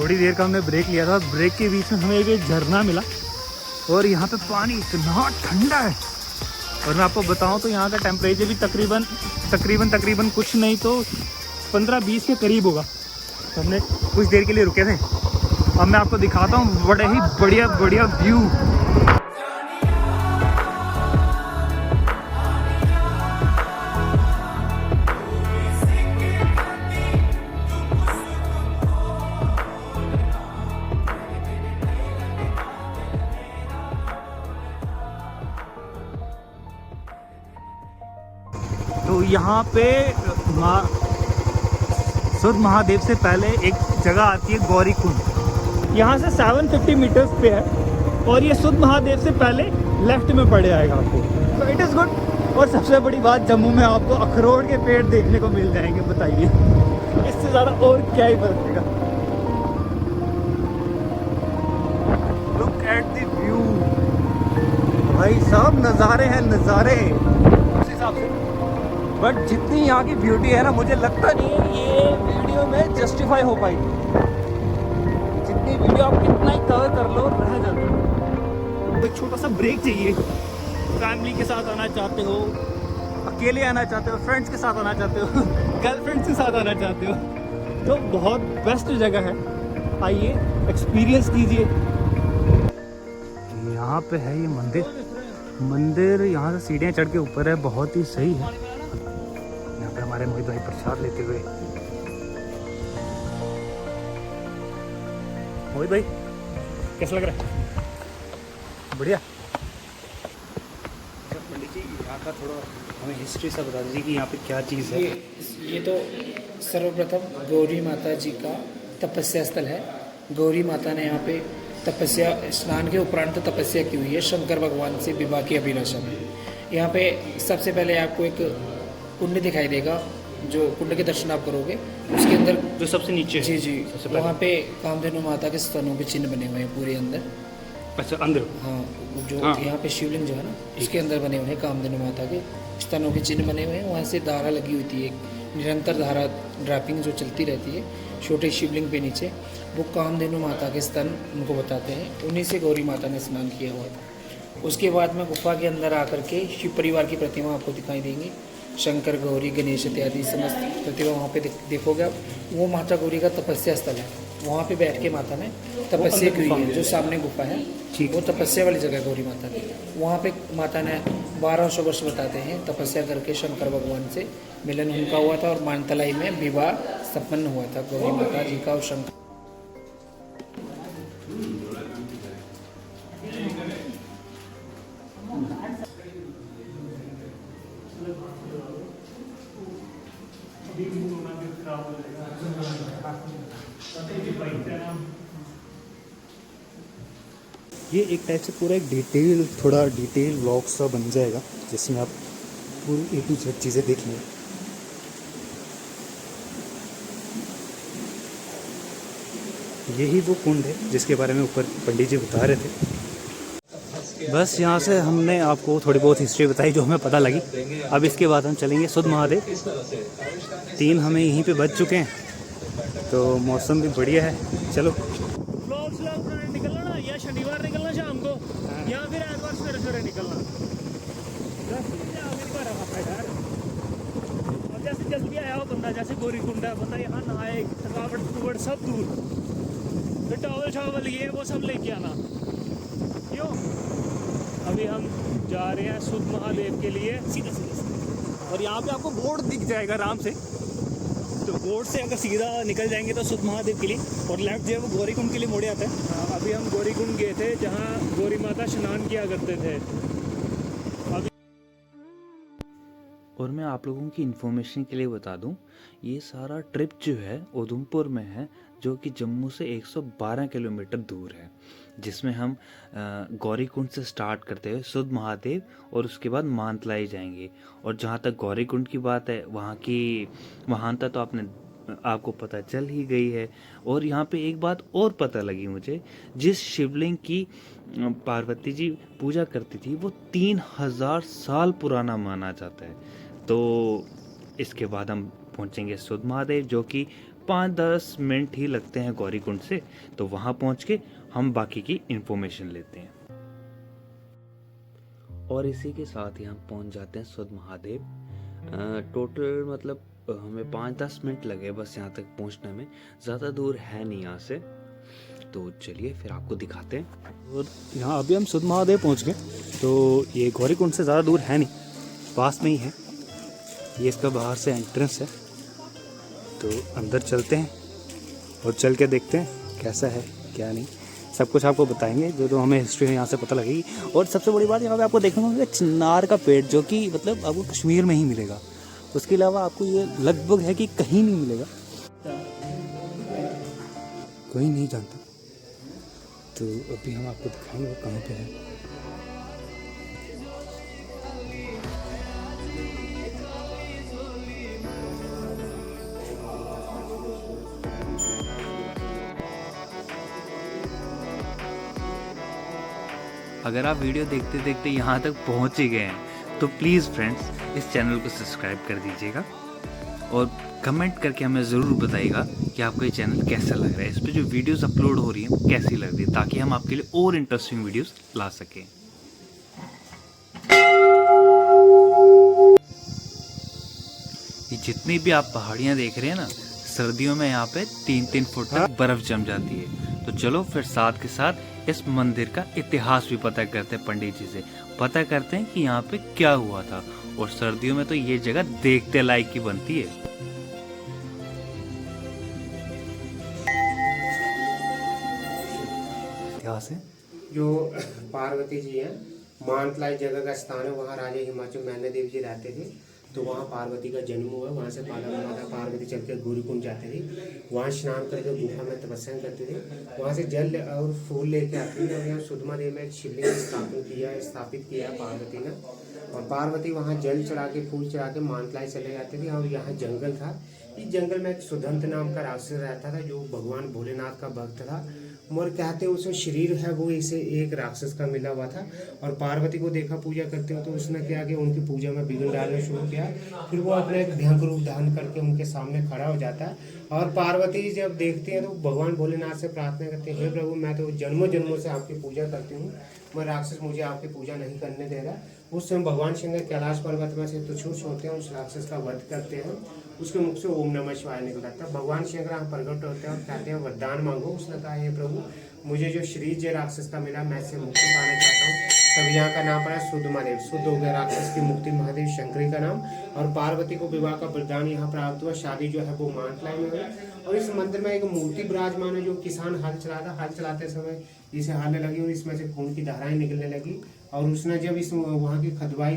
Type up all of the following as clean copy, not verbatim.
थोड़ी देर का हमने ब्रेक लिया था, ब्रेक के बीच में हमें एक झरना मिला और यहाँ पे पानी इतना ठंडा है। और मैं आपको बताऊँ तो यहाँ का टेम्परेचर भी तकरीबन कुछ नहीं तो 15-20 के करीब होगा। तो हमने कुछ देर के लिए रुके थे। अब मैं आपको दिखाता हूँ बड़े ही बढ़िया व्यू। तो यहाँ पे सुध महादेव से पहले एक जगह आती है गौरी कुंड। यहाँ से 750 मीटर्स पे है और ये सुध महादेव से पहले लेफ्ट में पड़ जाएगा आपको। तो इट इज़ गुड। और सबसे बड़ी बात, जम्मू में आपको अखरोट के पेड़ देखने को मिल जाएंगे। बताइए इससे ज़्यादा और क्या ही बचेगा। लुक एट द व्यू भाई साहब, नज़ारे हैं नज़ारे उस हिसाब से। बट जितनी यहाँ की ब्यूटी है ना, मुझे लगता नहीं है ये वीडियो में जस्टिफाई हो पाएगी। जितनी वीडियो आप कितना ही कवर कर लो रह जाती है। एक छोटा सा ब्रेक चाहिए। फैमिली के साथ आना चाहते हो, अकेले आना चाहते हो, फ्रेंड्स के साथ आना चाहते हो, गर्लफ्रेंड्स के साथ आना चाहते हो, तो बहुत बेस्ट जगह है। आइए एक्सपीरियंस कीजिए। यहाँ पे है ये मंदिर यहाँ से सीढ़ियाँ चढ़ के ऊपर है, बहुत ही सही है। यहाँ पे हमारे मोहित भाई प्रसाद लेते हुए। मोहित भाई कैसा लग रहा है? बढ़िया। पंडित जी यहाँ का थोड़ा हमें हिस्ट्री सा बता दीजिए कि यहाँ पे क्या चीज़ है। ये तो सर्वप्रथम गौरी माता जी का तपस्या स्थल है। गौरी माता ने यहाँ पे तपस्या, स्नान के उपरांत तपस्या की हुई है शंकर भगवान से विवाह की अभिलाषा में। यहाँ पे सबसे पहले आपको एक कुंड दिखाई देगा, जो कुंड के दर्शन आप करोगे उसके अंदर जो सबसे नीचे जी जी वहाँ पे कामधेनु माता के स्तनों के चिन्ह बने हुए हैं पूरे अंदर। अच्छा अंदर? हाँ, जो यहाँ पे शिवलिंग जो है ना इसके अंदर बने हुए हैं कामधेनु माता के स्तनों के चिन्ह बने हुए हैं। वहाँ से धारा लगी हुई थी, एक निरंतर धारा ड्रैपिंग जो चलती रहती है छोटे शिवलिंग पे नीचे, वो कामधेनु माता के स्तन उनको बताते हैं। उन्हीं से गौरी माता ने स्नान किया हुआ था। उसके बाद में गुफा के अंदर आकर के शिव परिवार की प्रतिमा आपको दिखाई देंगी। शंकर, गौरी, गणेश इत्यादि समस्त प्रतिमा वहाँ पे देखोगे आप। वो माता गौरी का तपस्या स्थल है। वहाँ पे बैठ के माता ने तपस्या की हुई है। जो सामने गुफा है वो तपस्या वाली जगह गौरी माता की। वहाँ पे माता ने 1200 वर्ष बताते हैं तपस्या करके शंकर भगवान से मिलन उनका हुआ था और मानतलाई में विवाह संपन्न हुआ था गौरी माता जी का और शंकर। ये एक टाइप से पूरा एक थोड़ा डिटेल व्लॉग सा बन जाएगा, जिसमें आप पूरी A to Z चीज़ें देख लें। यही वो कुंड है जिसके बारे में ऊपर पंडित जी बता रहे थे। बस यहाँ से हमने आपको थोड़ी बहुत हिस्ट्री बताई जो हमें पता लगी। अब इसके बाद हम चलेंगे सुध महादेव। 3 हमें यहीं पे बज चुके हैं, तो मौसम भी बढ़िया है। चलो निकलना ना, या शनिवार निकलना शाम को, या फिर एतवार सवेरे निकलना। अब जैसे जल्दी आया हो बंदा, जैसे गौरी कुंड है, बंदा यहाँ नहाए, थकावट सब दूर, फिर टॉवल शावल ये वो सब लेके आना। क्यों? अभी हम जा रहे हैं सुध महादेव के लिए सीधा। और यहाँ पे आपको बोर्ड दिख जाएगा आराम से। तो बोर्ड से अगर सीधा निकल जाएंगे तो सुध महादेव के लिए, और लेफ्ट जो है वो गौरी कुंड के लिए मोड़े आता है। अभी हम गौरी कुंड गए थे जहाँ गौरी माता स्नान किया करते थे। और मैं आप लोगों की इन्फॉर्मेशन के लिए बता दूं, ये सारा ट्रिप जो है उधमपुर में है, जो कि जम्मू से 112 किलोमीटर दूर है, जिसमें हम गौरी कुंड से स्टार्ट करते हुए सुध महादेव और उसके बाद मानतलाई जाएंगे। और जहाँ तक गौरी कुंड की बात है, वहाँ की महानता तो आपको पता चल ही गई है। और यहाँ पे एक बात और पता लगी मुझे, जिस शिवलिंग की पार्वती जी पूजा करती थी वो 3000 साल पुराना माना जाता है। तो इसके बाद हम पहुँचेंगे सुध महादेव, जो कि 5-10 मिनट ही लगते हैं गौरीकुंड से। तो वहाँ पहुँच के हम बाकी की इन्फॉर्मेशन लेते हैं। और इसी के साथ ही हम पहुँच जाते हैं सुध महादेव। टोटल मतलब हमें 5-10 मिनट लगे बस यहाँ तक पहुँचने में, ज़्यादा दूर है नहीं यहाँ से। तो चलिए फिर आपको दिखाते हैं। और यहाँ अभी हम सुध महादेव पहुँच गए। तो ये गौरीकुंड से ज़्यादा दूर है नहीं, पास में ही है। ये इसका बाहर से एंट्रेंस है। तो अंदर चलते हैं और चल के देखते हैं कैसा है क्या नहीं, सब कुछ आपको बताएंगे जो हमें हिस्ट्री है यहाँ से पता लगेगी। और सबसे बड़ी बात यहाँ पे आपको देखने को मिलेगा चिनार का पेड़, जो कि मतलब आपको कश्मीर में ही मिलेगा। उसके अलावा आपको ये लगभग है कि कहीं नहीं मिलेगा, कोई नहीं जानता। तो अभी हम आपको दिखाएंगे वो कहाँ पे है। अगर आप वीडियो देखते देखते यहाँ तक पहुँच ही गए हैं तो प्लीज़ फ्रेंड्स इस चैनल को सब्सक्राइब कर दीजिएगा और कमेंट करके हमें ज़रूर बताइएगा कि आपको ये चैनल कैसा लग रहा है, इस पर जो वीडियोस अपलोड हो रही हैं वो कैसी लग रही है, ताकि हम आपके लिए और इंटरेस्टिंग वीडियोस ला सकें। ये जितनी भी आप पहाड़ियाँ देख रहे हैं ना, सर्दियों में यहाँ पे 3-3 फुट तक बर्फ़ जम जाती है। तो चलो फिर साथ के साथ इस मंदिर का इतिहास भी पता करते हैं, पंडित जी से पता करते हैं कि यहाँ पे क्या हुआ था। और सर्दियों में तो ये जगह देखते लायक की बनती है। इतिहास है जो पार्वती जी हैं, मानतलाई जगह का स्थान है, वहाँ राजा हिमाचल मैना देव जी रहते थे। तो वहाँ पार्वती का जन्म हुआ। वहाँ से माता पार्वती चल के गौरीकुंड जाते थे, वहाँ स्नान करके गुफा में तपस्या करते थे। वहाँ से जल और फूल लेके आते थे और यहाँ सुध महादेव में एक शिवलिंग स्थापित किया पार्वती ने। और पार्वती वहाँ जल चढ़ा के फूल चढ़ा के मानतलाई चले जाते थे। और यहाँ जंगल था, इस जंगल में एक सुदंत नाम का राक्षस रहता था, जो भगवान भोलेनाथ का भक्त था। और कहते हैं उसमें शरीर है वो इसे एक राक्षस का मिला हुआ था। और पार्वती को देखा पूजा करते हो तो उसने क्या किया, उनकी पूजा में विघ्न डालना शुरू किया। फिर वो अपने एक भयंकर रूप धारण करके उनके सामने खड़ा हो जाता है। और पार्वती जब देखती है तो भगवान भोलेनाथ से प्रार्थना करते हैं, हे प्रभु मैं तो जन्मों जन्मों से आपकी पूजा करती हूँ, मैं राक्षस मुझे आपकी पूजा नहीं करने दे रहा। उस समय भगवान शंकर कैलाश पर्वत में से तुच्छुष होते हैं, उस राक्षस का वध करते हैं। उसके मुख से ओम नमः शिवाय निकलता है। भगवान शंकर यहाँ प्रकट होते हैं और कहते हैं वरदान मांगो। उसने कहा हे प्रभु मुझे जो शरीर जो राक्षस का मिला मैं इससे मुक्ति पाना चाहता हूँ। तब यहाँ का नाम पड़ा सुध महादेव, शुद्ध हो गया राक्षस की मुक्ति, महादेव शंकरी का नाम। और पार्वती को विवाह का वरदान यहाँ प्राप्त हुआ। शादी जो है वो मानतलाई में हुई। और इस मंदिर में एक मूर्ति विराजमान है, जो किसान हल चलाता, हल चलाते समय इसे हालने लगी और इसमें से खून की धाराएं निकलने लगी। और उसने जब इस वहाँ की खदवाई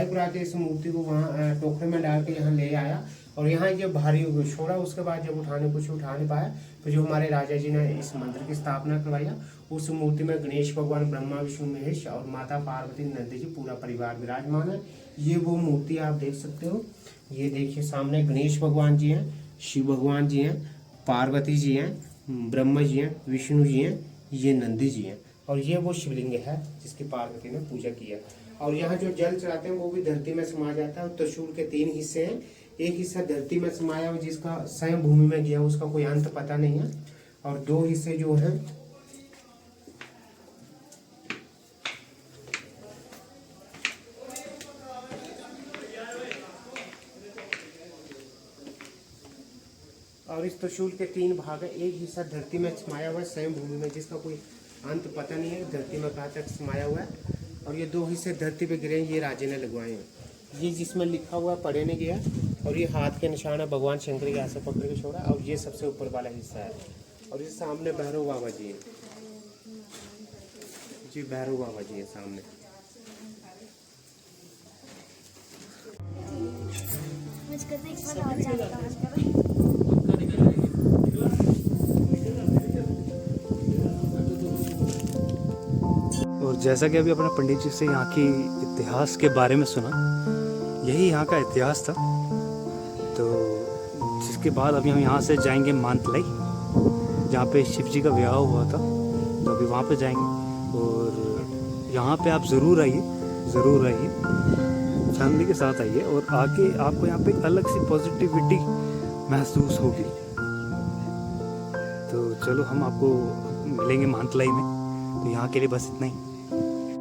करा के इस मूर्ति को वहाँ टोकरे में डाल के यहाँ ले आया। और यहाँ जब भारी छोड़ा, उसके बाद जब कुछ उठा नहीं पाया, तो जो हमारे राजा जी ने इस मंदिर की स्थापना करवाया, उस मूर्ति में गणेश भगवान, ब्रह्मा विष्णु महेश और माता पार्वती नंदी जी पूरा परिवार विराजमान है। ये वो मूर्ति आप देख सकते हो। ये देखिए सामने गणेश भगवान जी हैं, शिव भगवान जी हैं, पार्वती जी हैं, ब्रह्मा जी हैं, विष्णु जी हैं, ये नंदी जी हैं। और ये वो शिवलिंग है जिसकी पार्वती ने पूजा किया। और यहाँ जो जल चढ़ाते हैं वो भी धरती में समा जाता है। त्रिशूल के 3 हिस्से हैं, एक हिस्सा धरती में समाया हुआ जिसका स्वयं भूमि में गया, उसका कोई अंत पता नहीं है। और 2 हिस्से जो हैं और इस त्रिशूल के 3 भाग है। एक हिस्सा धरती में समाया हुआ है स्वयं भूमि में, जिसका कोई अंत पता नहीं है धरती में कहाँ तक समाया हुआ है। और ये 2 हिस्से धरती पे गिरे हैं, ये राजे ने लगवाए हैं। ये जिसमें लिखा हुआ पढ़े ने गया। और ये हाथ के निशान है, भगवान शंकर के हाथ से पकड़ के छोड़ा। और ये सबसे ऊपर वाला हिस्सा है। और ये सामने भैरव बाबा जी हैं, जी भैरव बाबा जी हैं सामने। और जैसा कि अभी अपने पंडित जी से यहाँ की इतिहास के बारे में सुना, यही यहाँ का इतिहास था। तो जिसके बाद अभी हम यहाँ से जाएंगे मानतलाई, जहाँ पे शिव जी का विवाह हुआ था। तो अभी वहाँ पे जाएंगे। और यहाँ पे आप ज़रूर आइए, फैमिली के साथ आइए। और आके आपको यहाँ पे एक अलग सी पॉजिटिविटी महसूस होगी। तो चलो हम आपको मिलेंगे मानतलाई में। तो यहाँ के लिए बस इतना ही।